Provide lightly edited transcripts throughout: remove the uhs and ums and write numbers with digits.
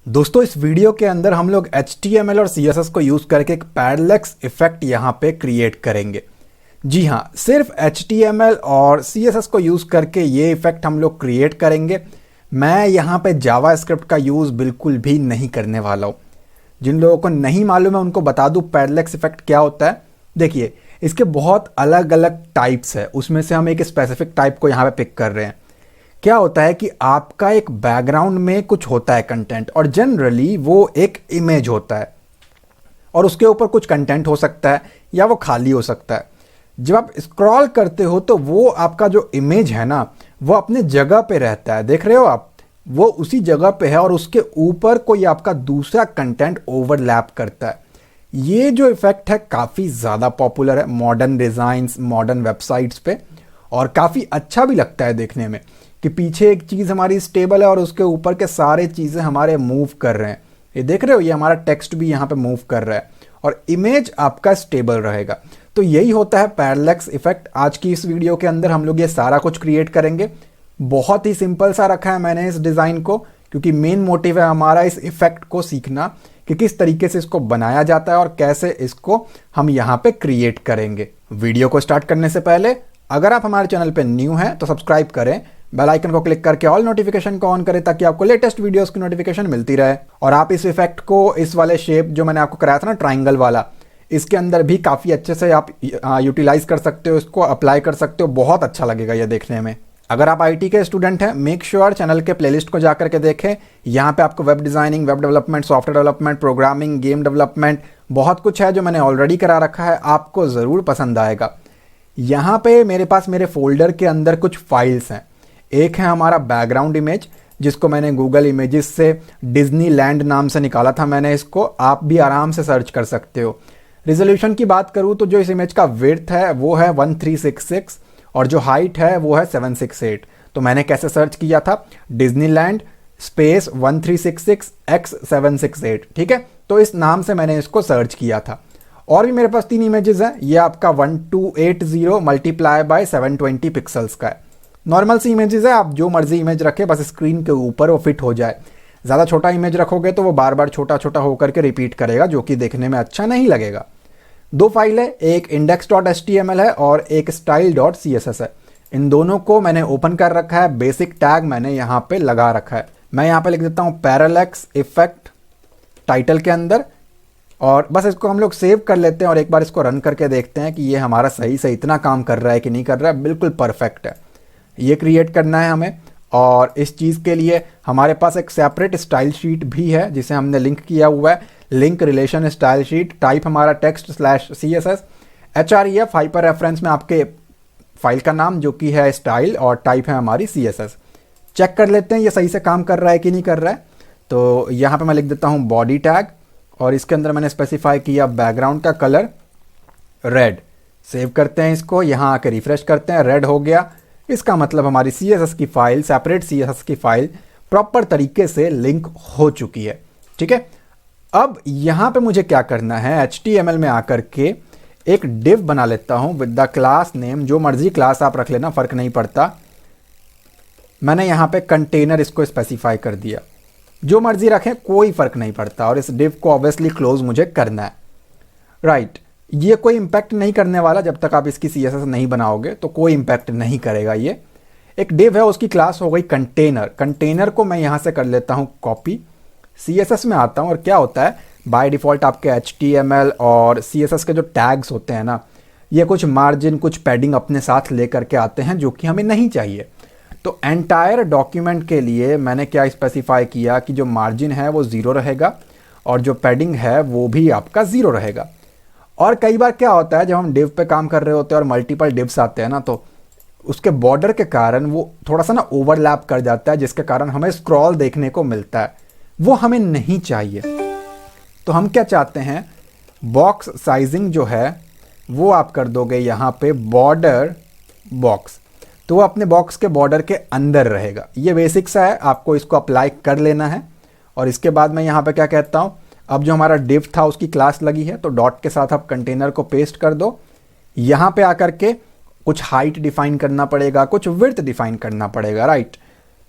दोस्तों इस वीडियो के अंदर हम लोग HTML और CSS को यूज करके एक पैरालैक्स इफेक्ट यहाँ पे क्रिएट करेंगे। जी हाँ, सिर्फ HTML और CSS को यूज करके ये इफेक्ट हम लोग क्रिएट करेंगे। मैं यहाँ पे जावास्क्रिप्ट का यूज बिल्कुल भी नहीं करने वाला हूँ। जिन लोगों को नहीं मालूम है उनको बता दूँ पैरालैक्स इफेक्ट क्या होता है। देखिए, इसके बहुत अलग अलग टाइप्स है, उसमें से हम एक स्पेसिफिक टाइप को यहाँ पे पिक कर रहे हैं। क्या होता है कि आपका एक बैकग्राउंड में कुछ होता है कंटेंट, और जनरली वो एक इमेज होता है और उसके ऊपर कुछ कंटेंट हो सकता है या वो खाली हो सकता है। जब आप स्क्रॉल करते हो तो वो आपका जो इमेज है ना, वो अपने जगह पे रहता है, देख रहे हो आप, वो उसी जगह पे है और उसके ऊपर कोई आपका दूसरा कंटेंट ओवरलैप करता है। ये जो इफेक्ट है काफ़ी ज़्यादा पॉपुलर है मॉडर्न डिज़ाइंस, मॉडर्न वेबसाइट्स पे, और काफ़ी अच्छा भी लगता है देखने में कि पीछे एक चीज़ हमारी स्टेबल है और उसके ऊपर के सारे चीज़ें हमारे मूव कर रहे हैं। ये देख रहे हो, ये हमारा टेक्स्ट भी यहाँ पे मूव कर रहा है और इमेज आपका स्टेबल रहेगा। तो यही होता है पैरालैक्स इफेक्ट। आज की इस वीडियो के अंदर हम लोग ये सारा कुछ क्रिएट करेंगे। बहुत ही सिंपल सा रखा है मैंने इस डिज़ाइन को, क्योंकि मेन मोटिव है हमारा इस इफेक्ट को सीखना कि किस तरीके से इसको बनाया जाता है और कैसे इसको हम यहाँ पे क्रिएट करेंगे। वीडियो को स्टार्ट करने से पहले अगर आप हमारे चैनल पे न्यू हैं तो सब्सक्राइब करें, बेल आइकन को क्लिक करके ऑल नोटिफिकेशन को ऑन करें ताकि आपको लेटेस्ट वीडियोस की नोटिफिकेशन मिलती रहे। और आप इस इफेक्ट को, इस वाले शेप जो मैंने आपको कराया था ना ट्राइंगल वाला, इसके अंदर भी काफ़ी अच्छे से आप यूटिलाइज कर सकते हो, इसको अप्लाई कर सकते हो। बहुत अच्छा लगेगा ये देखने में। अगर आप IT के स्टूडेंट हैं, मेक श्योर चैनल के प्लेलिस्ट को जाकर के देखें। यहाँ पे आपको web designing, web development, software development, programming, game development, बहुत कुछ है जो मैंने ऑलरेडी करा रखा है, आपको ज़रूर पसंद आएगा। यहाँ पे मेरे पास मेरे फोल्डर के अंदर कुछ फाइल्स हैं। एक है हमारा बैकग्राउंड इमेज, जिसको मैंने गूगल इमेजेस से डिज्नीलैंड नाम से निकाला था मैंने इसको, आप भी आराम से सर्च कर सकते हो। रिजोल्यूशन की बात करूँ तो जो इस इमेज का विड्थ है वो है 1366 और जो हाइट है वो है 768। तो मैंने कैसे सर्च किया था, डिज्नीलैंड स्पेस 1366 x 768, ठीक है। तो इस नाम से मैंने इसको सर्च किया था। और भी मेरे पास 3 इमेजेस हैं। ये आपका 1280 मल्टीप्लाई बाय 720 पिक्सल्स का है। नॉर्मल सी इमेजेस है, आप जो मर्जी इमेज रखें, बस स्क्रीन के ऊपर वो फिट हो जाए। ज़्यादा छोटा इमेज रखोगे तो वो बार बार छोटा छोटा होकर के रिपीट करेगा, जो कि देखने में अच्छा नहीं लगेगा। 2 फाइल है, एक index.html है और एक style.css है। इन दोनों को मैंने ओपन कर रखा है, बेसिक टैग मैंने यहाँ पे लगा रखा है। मैं यहाँ पे लिख देता हूँ पैरालैक्स इफेक्ट टाइटल के अंदर, और बस इसको हम लोग सेव कर लेते हैं और एक बार इसको रन करके देखते हैं कि ये हमारा सही से इतना काम कर रहा है कि नहीं कर रहा है। बिल्कुल परफेक्ट है। ये क्रिएट करना है हमें, और इस चीज़ के लिए हमारे पास एक सेपरेट स्टाइल शीट भी है जिसे हमने लिंक किया हुआ है, link relation style sheet. Type हमारा text/css, href हाइपर रेफरेंस में आपके फाइल का नाम जो कि है स्टाइल, और टाइप है हमारी CSS। चेक कर लेते हैं ये सही से काम कर रहा है कि नहीं कर रहा है। तो यहाँ पे मैं लिख देता हूँ बॉडी टैग, और इसके अंदर मैंने स्पेसिफाई किया बैकग्राउंड का कलर रेड। सेव करते हैं इसको, यहाँ आके रिफ्रेश करते हैं, रेड हो गया। इसका मतलब हमारी CSS की फाइल, सेपरेट CSS की फाइल प्रॉपर तरीके से लिंक हो चुकी है, ठीक है। अब यहाँ पे मुझे क्या करना है, HTML में आकर के एक डिव बना लेता हूँ विद द क्लास नेम। जो मर्जी क्लास आप रख लेना, फ़र्क नहीं पड़ता। मैंने यहाँ पे कंटेनर इसको स्पेसिफाई कर दिया, जो मर्जी रखें कोई फ़र्क नहीं पड़ता। और इस डिव को ऑब्वियसली क्लोज मुझे करना है, राइट। ये कोई इम्पैक्ट नहीं करने वाला, जब तक आप इसकी CSS नहीं बनाओगे तो कोई इम्पैक्ट नहीं करेगा। ये एक डिव है, उसकी क्लास हो गई कंटेनर। कंटेनर को मैं यहाँ से कर लेता हूँ कॉपी, CSS में आता हूँ, और क्या होता है बाय डिफ़ॉल्ट आपके HTML और CSS के जो टैग्स होते हैं ना, ये कुछ मार्जिन, कुछ पैडिंग अपने साथ ले करके आते हैं, जो कि हमें नहीं चाहिए। तो एंटायर डॉक्यूमेंट के लिए मैंने क्या स्पेसिफाई किया कि जो मार्जिन है वो 0 रहेगा और जो पैडिंग है वो भी आपका 0 रहेगा। और कई बार क्या होता है, जब हम डिव पे काम कर रहे होते हैं और मल्टीपल डिव्स आते हैं ना, तो उसके बॉर्डर के कारण वो थोड़ा सा ना ओवरलैप कर जाता है, जिसके कारण हमें स्क्रॉल देखने को मिलता है। वो हमें नहीं चाहिए। तो हम क्या चाहते हैं, बॉक्स साइजिंग जो है वो आप कर दोगे यहाँ पे बॉर्डर बॉक्स, तो वो अपने बॉक्स के बॉर्डर के अंदर रहेगा। ये बेसिक सा है, आपको इसको अप्लाई कर लेना है। और इसके बाद मैं यहाँ पे क्या कहता हूँ, अब जो हमारा डिव था उसकी क्लास लगी है, तो डॉट के साथ आप कंटेनर को पेस्ट कर दो। यहाँ पे आकर के कुछ हाइट डिफाइन करना पड़ेगा, कुछ विड्थ डिफाइन करना पड़ेगा, राइट।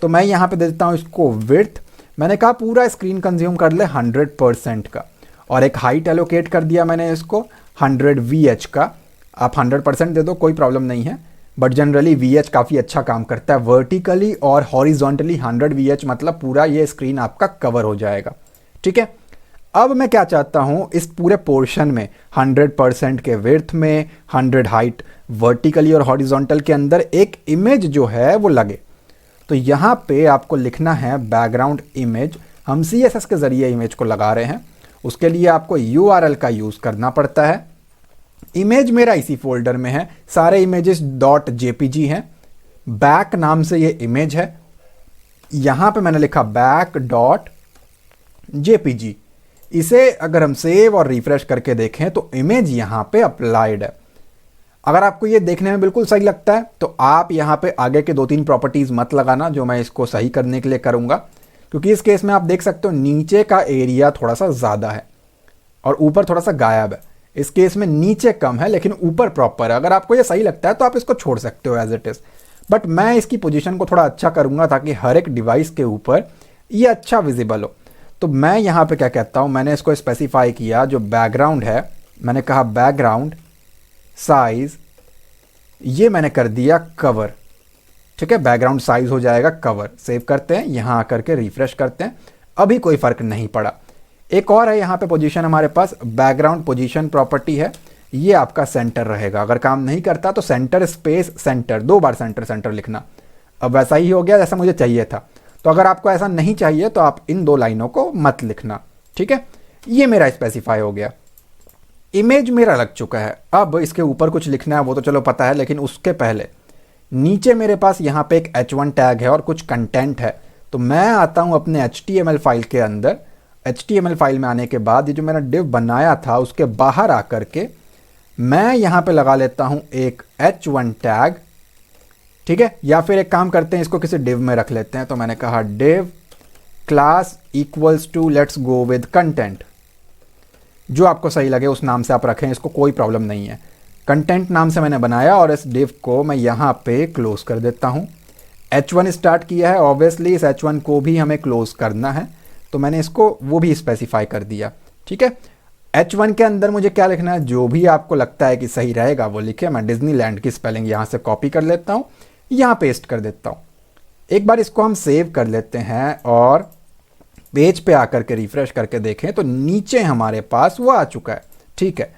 तो मैं यहाँ पे दे देता हूँ इसको विड्थ मैंने कहा पूरा स्क्रीन कंज्यूम कर ले 100% का, और एक हाइट एलोकेट कर दिया मैंने इसको 100 VH का। आप 100% दे दो, कोई प्रॉब्लम नहीं है, बट जनरली VH काफ़ी अच्छा काम करता है। वर्टिकली और हॉरिजॉन्टली 100 VH मतलब पूरा ये स्क्रीन आपका कवर हो जाएगा। ठीक है, अब मैं क्या चाहता हूँ, इस पूरे पोर्शन में 100% के विड्थ में 100 हाइट वर्टिकली और हॉरिजॉन्टल के अंदर एक इमेज जो है वो लगे। तो यहाँ पे आपको लिखना है बैकग्राउंड इमेज। हम CSS के ज़रिए इमेज को लगा रहे हैं, उसके लिए आपको URL का यूज़ करना पड़ता है। इमेज मेरा इसी फोल्डर में है, सारे इमेजेस .jpg हैं। बैक नाम से ये इमेज है, यहाँ पे मैंने लिखा back.jpg। इसे अगर हम सेव और रिफ्रेश करके देखें तो इमेज यहाँ पे अप्लाइड है। अगर आपको ये देखने में बिल्कुल सही लगता है तो आप यहाँ पे आगे के 2-3 प्रॉपर्टीज़ मत लगाना, जो मैं इसको सही करने के लिए करूँगा, क्योंकि इस केस में आप देख सकते हो नीचे का एरिया थोड़ा सा ज़्यादा है और ऊपर थोड़ा सा गायब है। इस केस में नीचे कम है लेकिन ऊपर प्रॉपर है। अगर आपको ये सही लगता है तो आप इसको छोड़ सकते हो एज इट इज़, बट मैं इसकी पोजीशन को थोड़ा अच्छा करूँगा ताकि हर एक डिवाइस के ऊपर ये अच्छा विजिबल हो। तो मैं यहाँ पे क्या कहता हूँ, मैंने इसको स्पेसिफाई किया, जो बैकग्राउंड है मैंने कहा बैकग्राउंड साइज, ये मैंने कर दिया कवर। ठीक है, बैकग्राउंड साइज हो जाएगा कवर। सेव करते हैं, यहाँ आकर के रिफ्रेश करते हैं, अभी कोई फर्क नहीं पड़ा। एक और है यहाँ पे पोजीशन हमारे पास, बैकग्राउंड पोजीशन प्रॉपर्टी है, ये आपका सेंटर रहेगा। अगर काम नहीं करता तो सेंटर स्पेस सेंटर, 2 बार सेंटर सेंटर लिखना। अब वैसा ही हो गया जैसा मुझे चाहिए था। तो अगर आपको ऐसा नहीं चाहिए तो आप इन 2 लाइनों को मत लिखना। ठीक है, ये मेरा स्पेसिफाई हो गया। इमेज मेरा लग चुका है। अब इसके ऊपर कुछ लिखना है वो तो चलो पता है, लेकिन उसके पहले नीचे मेरे पास यहाँ पे एक h1 टैग है और कुछ कंटेंट है। तो मैं आता हूँ अपने HTML फाइल के अंदर। HTML फाइल में आने के बाद ये जो मैंने डिव बनाया था उसके बाहर आकर के मैं यहाँ पे लगा लेता हूँ एक h1 टैग। ठीक है, या फिर एक काम करते हैं, इसको किसी डिव में रख लेते हैं। तो मैंने कहा div class equals to, let's go with content. जो आपको सही लगे उस नाम से आप रखें, इसको कोई प्रॉब्लम नहीं है। कंटेंट नाम से मैंने बनाया और इस डिव को मैं यहाँ पे क्लोज कर देता हूँ। h1 स्टार्ट किया है, ऑब्वियसली इस h1 को भी हमें क्लोज करना है, तो मैंने इसको वो भी स्पेसिफाई कर दिया। ठीक है, h1 के अंदर मुझे क्या लिखना है, जो भी आपको लगता है कि सही रहेगा वो लिखे। मैं डिज्नीलैंड की स्पेलिंग यहाँ से कॉपी कर लेता हूँ, यहाँ पेस्ट कर देता हूँ। एक बार इसको हम सेव कर लेते हैं और पेज पे आकर के रिफ्रेश करके देखें तो नीचे हमारे पास वो आ चुका है। ठीक है,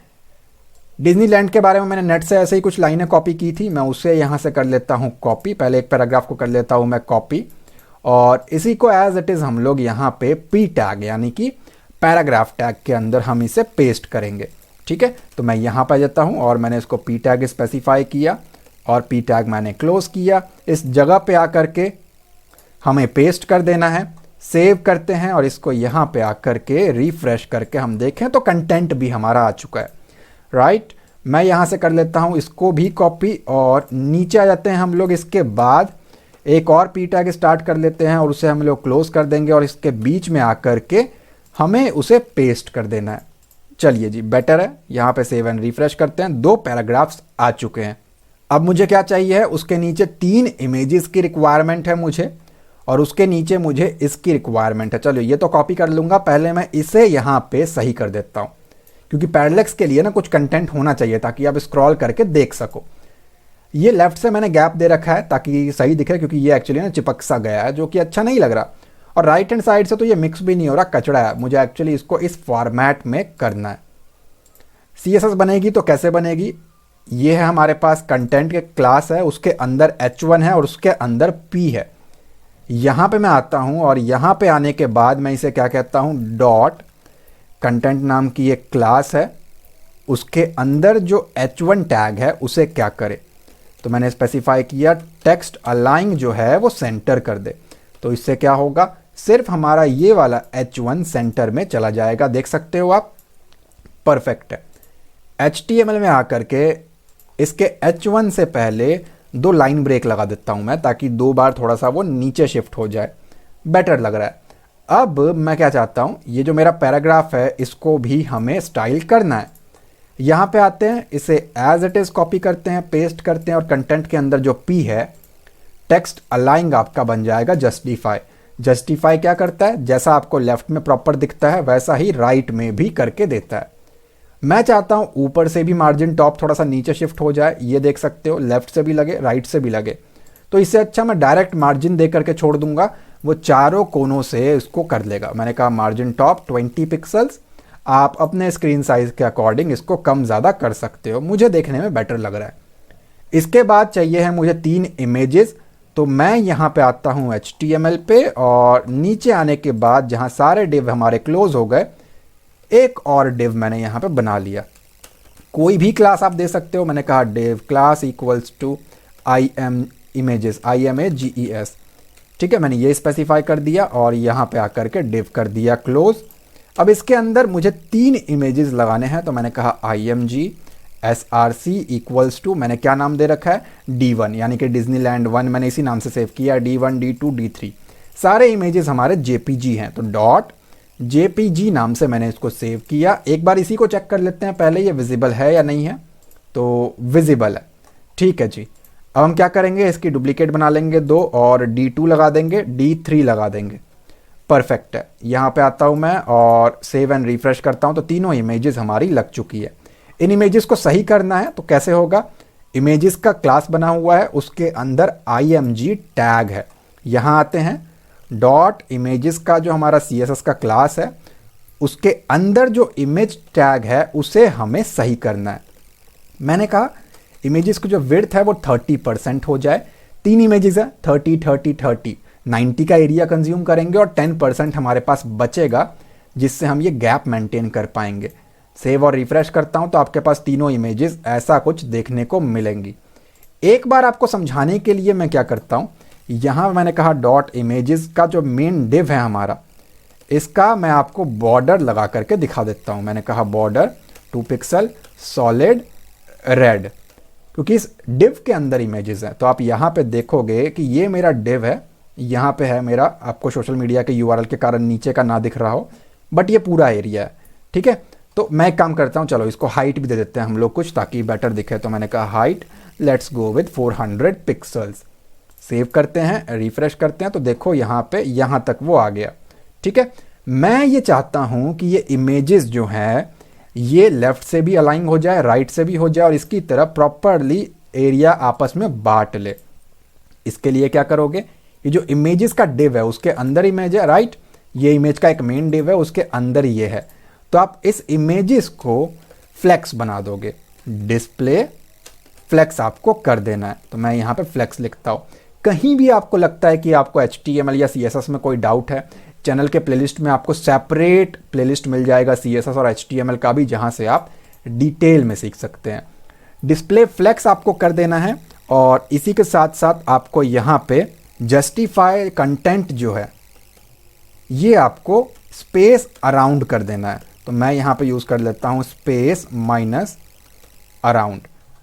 डिज्नीलैंड के बारे में मैंने नेट से ऐसे ही कुछ लाइनें कॉपी की थी, मैं उसे यहाँ से कर लेता हूँ कॉपी। पहले एक पैराग्राफ को कर लेता हूँ मैं कॉपी, और इसी को एज इट इज़ हम लोग यहाँ पे p टैग यानी कि पैराग्राफ टैग के अंदर हम इसे पेस्ट करेंगे। ठीक है, तो मैं यहाँ पर जाता हूँ और मैंने इसको p टैग स्पेसिफाई किया और p टैग मैंने क्लोज किया। इस जगह पे आकर के हमें पेस्ट कर देना है। सेव करते हैं और इसको यहाँ पे आकर के रिफ्रेश करके हम देखें तो कंटेंट भी हमारा आ चुका है। राइट, मैं यहाँ से कर लेता हूँ इसको भी कॉपी और नीचे आ जाते हैं हम लोग। इसके बाद एक और p टैग स्टार्ट कर लेते हैं और उसे हम लोग क्लोज कर देंगे और इसके बीच में आकर के हमें उसे पेस्ट कर देना है। चलिए जी, बेटर है। यहाँ पे सेव एंड रिफ्रेश करते हैं, 2 पैराग्राफ्स आ चुके हैं। अब मुझे क्या चाहिए है, उसके नीचे 3 इमेजेस की रिक्वायरमेंट है मुझे, और उसके नीचे मुझे इसकी रिक्वायरमेंट है। चलो ये तो कॉपी कर लूँगा, पहले मैं इसे यहाँ पे सही कर देता हूँ, क्योंकि पैरालेक्स के लिए ना कुछ कंटेंट होना चाहिए ताकि आप स्क्रॉल करके देख सको। ये लेफ्ट से मैंने गैप दे रखा है ताकि सही दिखे, क्योंकि ये एक्चुअली ना चिपक सा गया है जो कि अच्छा नहीं लग रहा। और राइट हैंड साइड से तो ये मिक्स भी नहीं हो रहा, कचड़ा है। मुझे एक्चुअली इसको इस फॉर्मेट में करना है। CSS बनेगी तो कैसे बनेगी, ये है हमारे पास कंटेंट के क्लास है, उसके अंदर h1 है और उसके अंदर p है। यहाँ पे मैं आता हूँ और यहाँ पे आने के बाद मैं इसे क्या कहता हूँ, डॉट कंटेंट नाम की एक क्लास है, उसके अंदर जो h1 टैग है उसे क्या करे। तो मैंने स्पेसिफाई किया टेक्स्ट अलाइन जो है वो सेंटर कर दे। तो इससे क्या होगा, सिर्फ हमारा ये वाला h1 सेंटर में चला जाएगा। देख सकते हो आप, परफेक्ट है। HTML में आकर के इसके h1 से पहले 2 लाइन ब्रेक लगा देता हूं मैं, ताकि 2 बार थोड़ा सा वो नीचे शिफ्ट हो जाए, बेटर लग रहा है। अब मैं क्या चाहता हूं, ये जो मेरा पैराग्राफ है इसको भी हमें स्टाइल करना है। यहाँ पे आते हैं, इसे एज इट इज़ कॉपी करते हैं, पेस्ट करते हैं और कंटेंट के अंदर जो p है, टेक्स्ट अलाइन आपका बन जाएगा जस्टिफाई। जस्टिफाई क्या करता है, जैसा आपको लेफ्ट में प्रॉपर दिखता है वैसा ही राइट में भी करके देता है। मैं चाहता हूं ऊपर से भी मार्जिन टॉप थोड़ा सा नीचे शिफ्ट हो जाए, ये देख सकते हो, लेफ्ट से भी लगे राइट से भी लगे। तो इससे अच्छा मैं डायरेक्ट मार्जिन दे करके छोड़ दूंगा, वो चारों कोनों से इसको कर लेगा। मैंने कहा मार्जिन टॉप 20 पिक्सल्स, आप अपने स्क्रीन साइज के अकॉर्डिंग इसको कम ज़्यादा कर सकते हो, मुझे देखने में बेटर लग रहा है। इसके बाद चाहिए है मुझे 3 इमेजेस, तो मैं यहाँ पे आता हूँ HTML पे, और नीचे आने के बाद जहाँ सारे डिव हमारे क्लोज हो गए, एक और डिव मैंने यहाँ पे बना लिया। कोई भी क्लास आप दे सकते हो, मैंने कहा div class equals to images, IMAGES, ठीक है, मैंने ये स्पेसिफाई कर दिया और यहाँ पे आकर के डिव कर दिया क्लोज। अब इसके अंदर मुझे 3 इमेजेस लगाने हैं, तो मैंने कहा IMG SRC इक्वल्स टू, मैंने क्या नाम दे रखा है, D1, यानी कि डिज्नीलैंड 1 मैंने इसी नाम से सेव किया, D1 D2 D3। सारे इमेजेस हमारे JPG हैं, तो डॉट JPG नाम से मैंने इसको सेव किया। एक बार इसी को चेक कर लेते हैं पहले, ये विजिबल है या नहीं है, तो विजिबल है, ठीक है जी। अब हम क्या करेंगे, इसकी डुप्लीकेट बना लेंगे 2 और D2 लगा देंगे, D3 लगा देंगे, परफेक्ट है। यहाँ पे आता हूँ मैं और सेव एंड रिफ्रेश करता हूँ, तो तीनों इमेजेस हमारी लग चुकी है। इन इमेजेस को सही करना है तो कैसे होगा, इमेजेस का क्लास बना हुआ है, उसके अंदर IMG टैग है, यहाँ आते हैं, डॉट इमेजेस का जो हमारा CSS का क्लास है उसके अंदर जो इमेज टैग है उसे हमें सही करना है। मैंने कहा इमेजेस की जो विड्थ है वो 30% हो जाए। 3 इमेजेस है, 30 30 30, 90 का एरिया कंज्यूम करेंगे और 10% हमारे पास बचेगा, जिससे हम ये गैप मेंटेन कर पाएंगे। सेव और रिफ्रेश करता हूं तो आपके पास तीनों इमेजेस ऐसा कुछ देखने को मिलेंगी। एक बार आपको समझाने के लिए मैं क्या करता हूं, यहां मैंने कहा डॉट इमेजेस का जो मेन डिव है हमारा, इसका मैं आपको बॉर्डर लगा करके दिखा देता हूं। मैंने कहा बॉर्डर 2 पिक्सल सॉलिड रेड, क्योंकि इस डिव के अंदर इमेजेस है। तो आप यहाँ पे देखोगे कि ये मेरा डिव है, यहाँ पे है मेरा, आपको सोशल मीडिया के URL के कारण नीचे का ना दिख रहा हो, बट ये पूरा एरिया है, ठीक है। तो मैं एक काम करता हूँ, चलो इसको हाइट भी दे देते हैं हम लोग कुछ, ताकि बेटर दिखे। तो मैंने कहा height let's go with 400 pixels. Save करते हैं, रिफ्रेश करते हैं, तो देखो यहाँ पे यहाँ तक वो आ गया, ठीक है। मैं ये चाहता हूँ कि ये इमेजेस जो हैं ये लेफ्ट से भी अलाइन हो जाए, राइट से भी हो जाए, और इसकी तरह प्रॉपरली एरिया आपस में बांट ले। इसके लिए क्या करोगे, ये जो इमेजेस का डिव है उसके अंदर इमेज है, राइट, ये इमेज का एक मेन डिव है, उसके अंदर ये है। तो आप इस इमेजेस को फ्लेक्स बना दोगे, डिस्प्ले फ्लेक्स आपको कर देना है। तो मैं यहाँ पे फ्लेक्स लिखता हूँ। कहीं भी आपको लगता है कि आपको HTML या CSS में कोई डाउट है, चैनल के प्लेलिस्ट में आपको सेपरेट प्लेलिस्ट मिल जाएगा CSS और HTML का भी, जहां से आप डिटेल में सीख सकते हैं। डिस्प्ले फ्लेक्स आपको कर देना है, और इसी के साथ साथ आपको यहां पे जस्टिफाई कंटेंट जो है ये आपको स्पेस अराउंड कर देना है। तो मैं यहां पे यूज कर लेता हूं स्पेस माइनस अराउंड।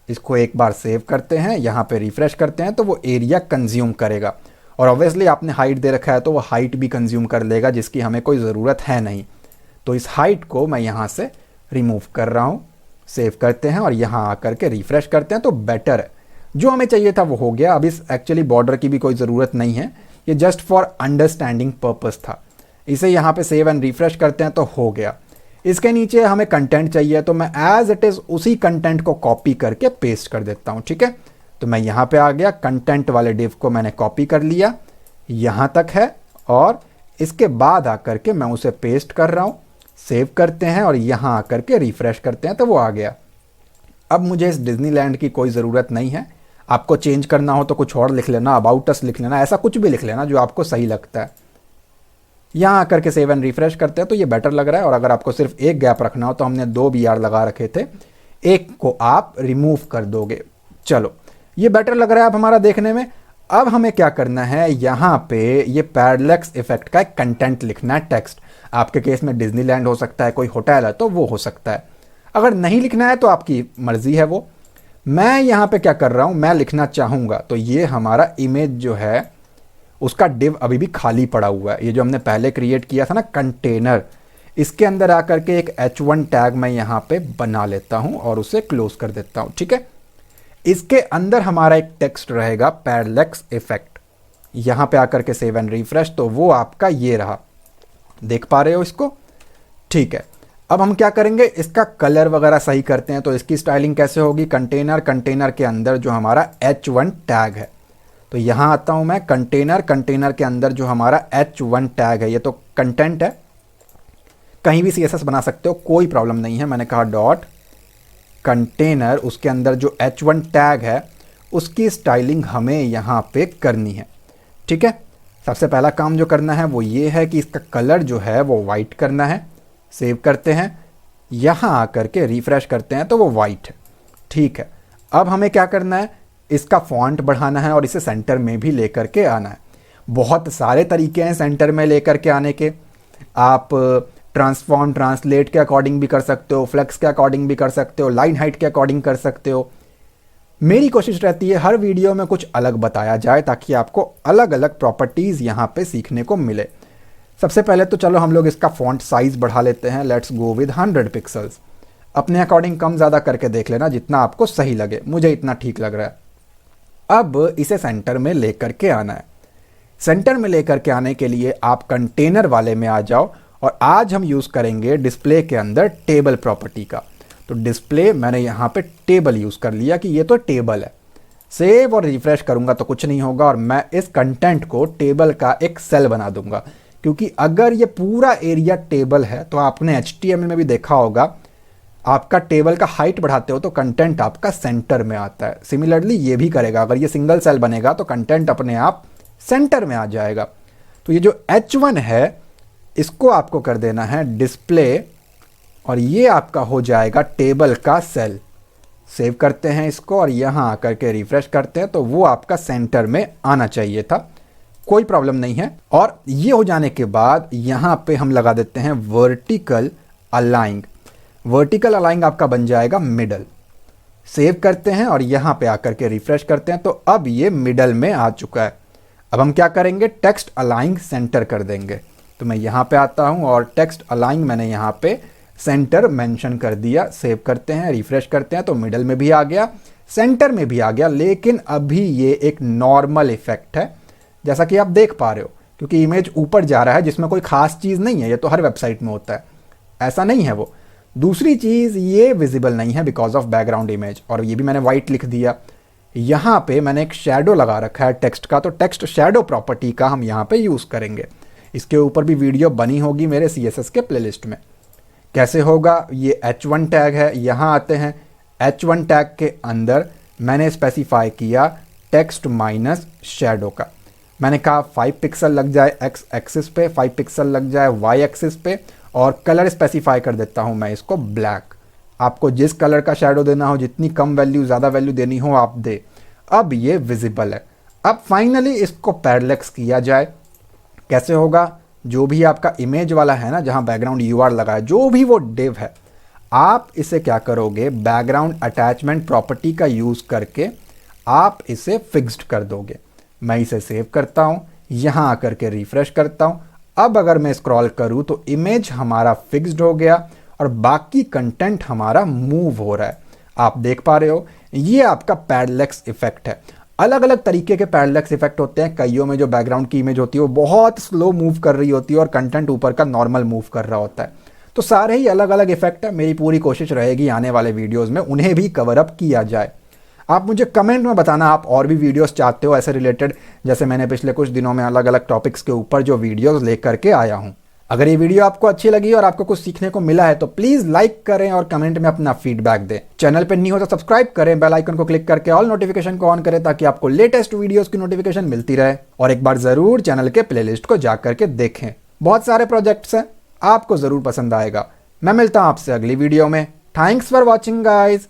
इसको एक बार सेव करते हैं, यहाँ पे रिफ्रेश करते हैं, तो वो एरिया कंज्यूम करेगा। और ऑब्वियसली आपने हाइट दे रखा है तो वो हाइट भी कंज्यूम कर लेगा, जिसकी हमें कोई ज़रूरत है नहीं। तो इस हाइट को मैं यहाँ से रिमूव कर रहा हूँ। सेव करते हैं और यहाँ आकर के रिफ्रेश करते हैं, तो बेटर है, जो हमें चाहिए था वो हो गया। अब इस एक्चुअली बॉर्डर की भी कोई ज़रूरत नहीं है, ये जस्ट फॉर अंडरस्टैंडिंग पर्पस था। इसे यहाँ पे सेव एंड रिफ्रेश करते हैं तो हो गया। इसके नीचे हमें कंटेंट चाहिए, तो मैं एज इट इज़ उसी कंटेंट को कॉपी करके पेस्ट कर देता हूँ, ठीक है। तो मैं यहाँ पे आ गया, कंटेंट वाले डिव को मैंने कॉपी कर लिया, यहाँ तक है, और इसके बाद आकर के मैं उसे पेस्ट कर रहा हूँ। सेव करते हैं और यहाँ आकर के रिफ्रेश करते हैं, तो वो आ गया। अब मुझे इस डिज्नीलैंड की कोई ज़रूरत नहीं है। आपको चेंज करना हो तो कुछ और लिख लेना, अबाउट अस लिख लेना, ऐसा कुछ भी लिख लेना जो आपको सही लगता है। यहाँ आकर के सेव एंड रिफ्रेश करते हैं तो ये बेटर लग रहा है। और अगर आपको सिर्फ एक गैप रखना हो तो हमने 2 BR लगा रखे थे, एक को आप रिमूव कर दोगे। चलो ये बेटर लग रहा है अब हमारा देखने में। अब हमें क्या करना है, यहाँ पे ये पैरालैक्स इफेक्ट का एक कंटेंट लिखना है, टेक्स्ट। आपके केस में डिज्नीलैंड हो सकता है, कोई होटल है तो वो हो सकता है। अगर नहीं लिखना है तो आपकी मर्जी है वो। मैं यहाँ पे क्या कर रहा हूँ, मैं लिखना चाहूँगा तो ये हमारा इमेज जो है उसका डिव अभी भी खाली पड़ा हुआ है। ये जो हमने पहले क्रिएट किया था ना कंटेनर, इसके अंदर आकर के एक H1 टैग मैं यहाँ पे बना लेता हूँ और उसे क्लोज कर देता हूँ, ठीक है। इसके अंदर हमारा एक टेक्स्ट रहेगा पैरालैक्स इफेक्ट। यहाँ पे आकर के सेव एंड रिफ्रेश, तो वो आपका ये रहा, देख पा रहे हो इसको। ठीक है, अब हम क्या करेंगे, इसका कलर वगैरह सही करते हैं। तो इसकी स्टाइलिंग कैसे होगी, कंटेनर के अंदर जो हमारा H1 टैग है, तो यहाँ आता हूँ मैं, कंटेनर के अंदर जो हमारा H1 टैग है, ये तो कंटेंट है, कहीं भी CSS बना सकते हो, कोई प्रॉब्लम नहीं है। मैंने कहा डॉट कंटेनर, उसके अंदर जो H1 टैग है उसकी स्टाइलिंग हमें यहाँ पे करनी है। ठीक है, सबसे पहला काम जो करना है वो ये है कि इसका कलर जो है वो वाइट करना है। सेव करते हैं, यहाँ आकर के रिफ्रेश करते हैं तो वो वाइट है। ठीक है, अब हमें क्या करना है, इसका फॉन्ट बढ़ाना है और इसे सेंटर में भी लेकर के आना है। बहुत सारे तरीके हैं सेंटर में लेकर के आने के। आप ट्रांसफॉर्म ट्रांसलेट के अकॉर्डिंग भी कर सकते हो, फ्लेक्स के अकॉर्डिंग भी कर सकते हो, लाइन हाइट के अकॉर्डिंग कर सकते हो। मेरी कोशिश रहती है हर वीडियो में कुछ अलग बताया जाए ताकि आपको अलग अलग प्रॉपर्टीज़ यहाँ पे सीखने को मिले। सबसे पहले तो चलो हम लोग इसका फॉन्ट साइज बढ़ा लेते हैं। Let's go with 100 pixels. अपने अकॉर्डिंग कम ज़्यादा करके देख लेना, जितना आपको सही लगे। मुझे इतना ठीक लग रहा है। अब इसे सेंटर में लेकर के आना है। सेंटर में लेकर के आने के लिए आप कंटेनर वाले में आ जाओ, और आज हम यूज़ करेंगे डिस्प्ले के अंदर टेबल प्रॉपर्टी का। तो डिस्प्ले मैंने यहाँ पे टेबल यूज़ कर लिया कि ये तो टेबल है। सेव और रिफ्रेश करूँगा तो कुछ नहीं होगा, और मैं इस कंटेंट को टेबल का एक सेल बना दूंगा, क्योंकि अगर ये पूरा एरिया टेबल है तो आपने HTML में भी देखा होगा, आपका टेबल का हाइट बढ़ाते हो तो कंटेंट आपका सेंटर में आता है। सिमिलरली ये भी करेगा, अगर ये सिंगल सेल बनेगा तो कंटेंट अपने आप सेंटर में आ जाएगा। तो ये जो H1 है इसको आपको कर देना है डिस्प्ले, और ये आपका हो जाएगा टेबल का सेल। सेव करते हैं इसको और यहाँ आकर के रिफ्रेश करते हैं तो वो आपका सेंटर में आना चाहिए था, कोई प्रॉब्लम नहीं है। और ये हो जाने के बाद यहाँ पे हम लगा देते हैं वर्टिकल अलाइंग। वर्टिकल अलाइंग आपका बन जाएगा मिडल। सेव करते हैं और यहाँ पे आकर के रिफ्रेश करते हैं तो अब ये मिडल में आ चुका है। अब हम क्या करेंगे, टेक्स्ट अलाइंग सेंटर कर देंगे। तो मैं यहाँ पे आता हूँ और टेक्स्ट अलाइंग मैंने यहाँ पे सेंटर मेंशन कर दिया। सेव करते हैं, रिफ्रेश करते हैं तो मिडल में भी आ गया, सेंटर में भी आ गया। लेकिन अभी ये एक नॉर्मल इफेक्ट है, जैसा कि आप देख पा रहे हो, क्योंकि इमेज ऊपर जा रहा है जिसमें कोई खास चीज़ नहीं है। ये तो हर वेबसाइट में होता है, ऐसा नहीं है वो। दूसरी चीज़, ये विजिबल नहीं है बिकॉज ऑफ बैकग्राउंड इमेज, और ये भी मैंने वाइट लिख दिया। यहाँ पे मैंने एक शेडो लगा रखा है टेक्स्ट का, तो टेक्स्ट शेडो प्रॉपर्टी का हम यहाँ पे यूज़ करेंगे। इसके ऊपर भी वीडियो बनी होगी मेरे CSS के प्लेलिस्ट में। कैसे होगा, ये H1 टैग है, यहाँ आते हैं। H1 टैग के अंदर मैंने स्पेसिफाई किया टेक्स्ट माइनस शेडो का। मैंने कहा 5 पिक्सल लग जाए X एक्सिस पे, 5 पिक्सल लग जाए Y एक्सिस पे, और कलर स्पेसिफाई कर देता हूँ मैं इसको ब्लैक। आपको जिस कलर का शेडो देना हो, जितनी कम वैल्यू ज़्यादा वैल्यू देनी हो आप दे। अब ये विजिबल है। अब फाइनली इसको पैरेलैक्स किया जाए। कैसे होगा, जो भी आपका इमेज वाला है ना, जहाँ बैकग्राउंड UR लगा है, जो भी वो डिव है, आप इसे क्या करोगे, बैकग्राउंड अटैचमेंट प्रॉपर्टी का यूज़ करके आप इसे फिक्स्ड कर दोगे। मैं इसे सेव करता हूँ, यहाँ आकर के रिफ्रेश करता हूँ। अब अगर मैं स्क्रॉल करूँ तो इमेज हमारा फिक्स्ड हो गया और बाकी कंटेंट हमारा मूव हो रहा है। आप देख पा रहे हो, ये आपका पैरेलैक्स इफेक्ट है। अलग अलग तरीके के पैरेलैक्स इफेक्ट होते हैं। कईयों में जो बैकग्राउंड की इमेज होती है वो बहुत स्लो मूव कर रही होती है और कंटेंट ऊपर का नॉर्मल मूव कर रहा होता है। तो सारे ही अलग अलग इफेक्ट है। मेरी पूरी कोशिश रहेगी आने वाले वीडियोस में उन्हें भी कवर अप किया जाए। आप मुझे कमेंट में बताना आप और भी वीडियोस चाहते हो ऐसे रिलेटेड, जैसे मैंने पिछले कुछ दिनों में अलग अलग टॉपिक्स के ऊपर जो वीडियोस लेकर के आया हूं। अगर ये वीडियो आपको अच्छी लगी और आपको कुछ सीखने को मिला है तो प्लीज लाइक करें और कमेंट में अपना फीडबैक दें। चैनल पर नहीं हो तो सब्सक्राइब करें, बेल आइकन को क्लिक करके ऑल नोटिफिकेशन को ऑन करें ताकि आपको लेटेस्ट वीडियोस की नोटिफिकेशन मिलती रहे। और एक बार जरूर चैनल के प्लेलिस्ट को जाकर के देखें, बहुत सारे प्रोजेक्ट्स हैं, आपको जरूर पसंद आएगा। मैं मिलता हूं आपसे अगली वीडियो में। Thanks for watching guys.